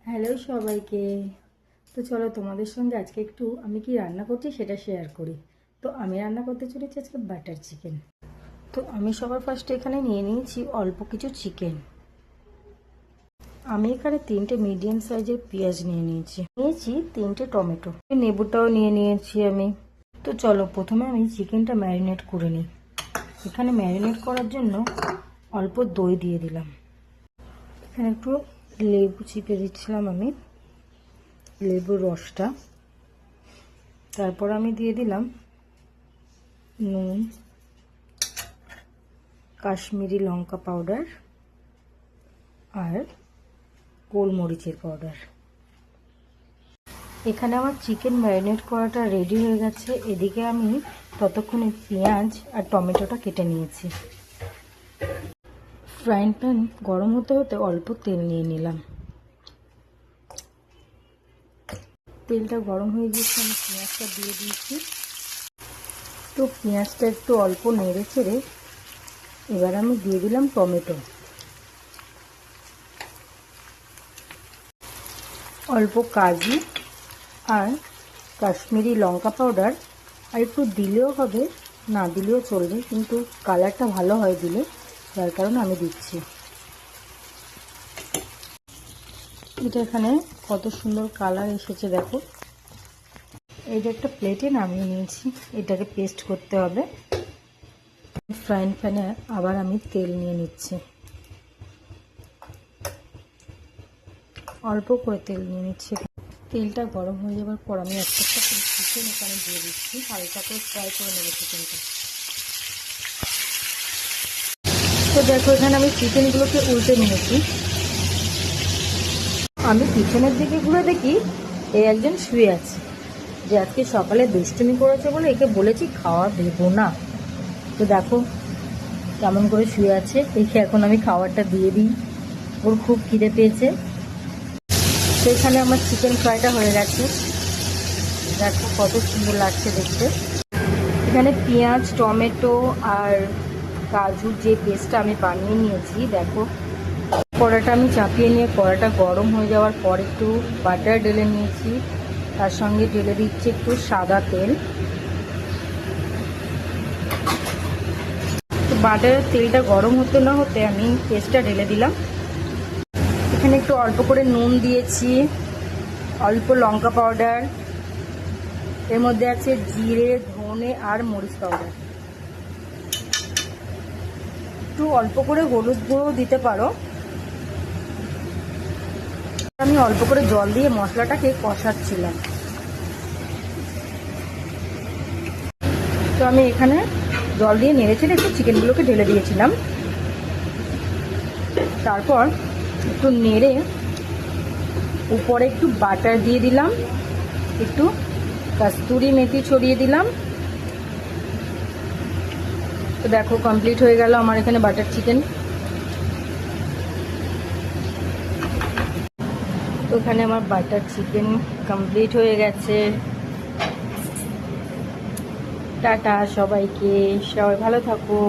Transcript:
Hello সবাইকে। তো চলো তোমাদের সঙ্গে আজকে একটু আমি কি রান্না করছি সেটা শেয়ার করি। তো আমি রান্না করতে চলেছি আজকে বাটার চিকেন। তো আমি সবার ফার্স্টে এখানে নিয়ে নিয়েছি অল্প কিছু চিকেন। আমি এখানে 3টে মিডিয়াম সাইজের পেঁয়াজ নিয়েছি 3টে টমেটো, লেবুটাও নিয়ে নিয়েছি আমি। তো চলো প্রথমে আমি চিকেনটা ম্যারিনেট করে নিই। এখানে ম্যারিনেট করার জন্য অল্প দই দিয়ে দিলাম। এখানে একটু লেবু চিপে দিচ্ছিলাম আমি, লেবুর রসটা। তারপর আমি দিয়ে দিলাম নুন, কাশ্মীরি লঙ্কা পাউডার আর গোলমরিচের পাউডার। এখানে আমার চিকেন ম্যারিনেট করাটা রেডি হয়ে গেছে। এদিকে আমি ততক্ষণে পেঁয়াজ আর টমেটোটা কেটে নিয়েছি। ফ্রাইং প্যান গরম হতে হতে অল্প তেল নিয়ে নিলাম। তেলটা গরম হয়ে গিয়েছে, আমি পেঁয়াজটা দিয়ে দিয়েছি। তো পেঁয়াজটা একটু অল্প নেড়ে চেড়ে এবার আমি দিয়ে দিলাম টমেটো, অল্প কাজু আর কাশ্মীরি লঙ্কা পাউডার। আর একটু দিলেও হবে, না দিলেও চলবে, কিন্তু কালারটা ভালো হয় দিলে, যার কারণে আমি দিচ্ছি। এটা এখানে কত সুন্দর কালার এসেছে দেখো। এইটা একটা প্লেটে নামিয়ে নিয়েছি, এটাকে পেস্ট করতে হবে। ফ্রাইং প্যানে আবার আমি তেল নিয়ে নিচ্ছি, অল্প করে তেল নিয়ে নিচ্ছি। তেলটা গরম হয়ে যাবার পর আমি একটা একটা করে চিকেন এখানে দিয়ে দিচ্ছি, হালকা করে ফ্রাই করে নেবো চিকেনটা। তো দেখো এখানে আমি চিকেনগুলোকে উল্টে নিয়েছি। আমি পিছনের দিকে ঘুরে দেখি এই একজন শুয়ে আছে, যে আজকে সকালে দুষ্টুমি করেছে বলে একে বলেছি খাওয়া দেবো না। তো দেখো কেমন করে শুয়ে আছে, একে এখন আমি খাবারটা দিয়ে দিই, ওর খুব খিদে পেয়েছে। তো এখানে আমার চিকেন ফ্রাইটা হয়ে গেছে, দেখো কত সুন্দর লাগছে দেখতে। এখানে পেঁয়াজ, টমেটো আর কাজুর যে পেস্টটা আমি বানিয়ে নিয়েছি, দেখো কড়াটা আমি চাপিয়ে নিয়ে কড়াটা গরম হয়ে যাওয়ার পর একটু বাটার ঢেলে নিয়েছি, তার সঙ্গে ঢেলে দিচ্ছি একটু সাদা তেল। তো বাটারের তেলটা গরম হতে না হতে আমি পেস্টটা ঢেলে দিলাম। এখানে একটু অল্প করে নুন দিয়েছি, অল্প লঙ্কা পাউডার, এর মধ্যে আছে জিরে, ধনে আর মরিচ পাউডার। একটু অল্প করে হলুদ গুঁড়ো দিতে পারো। আমি অল্প করে জল দিয়ে মশলাটাকে কষাচ্ছিলাম। তো আমি এখানে জল দিয়ে নেড়েচেড়ে একটু চিকেনগুলোকে ঢেলে দিয়েছিলাম। তারপর একটু নেড়ে উপরে একটু বাটার দিয়ে দিলাম, একটু কস্তুরি মেথি ছড়িয়ে দিলাম। তো দেখো কমপ্লিট হয়ে গেল আমার এখানে বাটার চিকেন। তো এখানে আমার বাটার চিকেন কমপ্লিট হয়ে গেছে। টাটা সবাইকে, সবাই ভালো থাকো।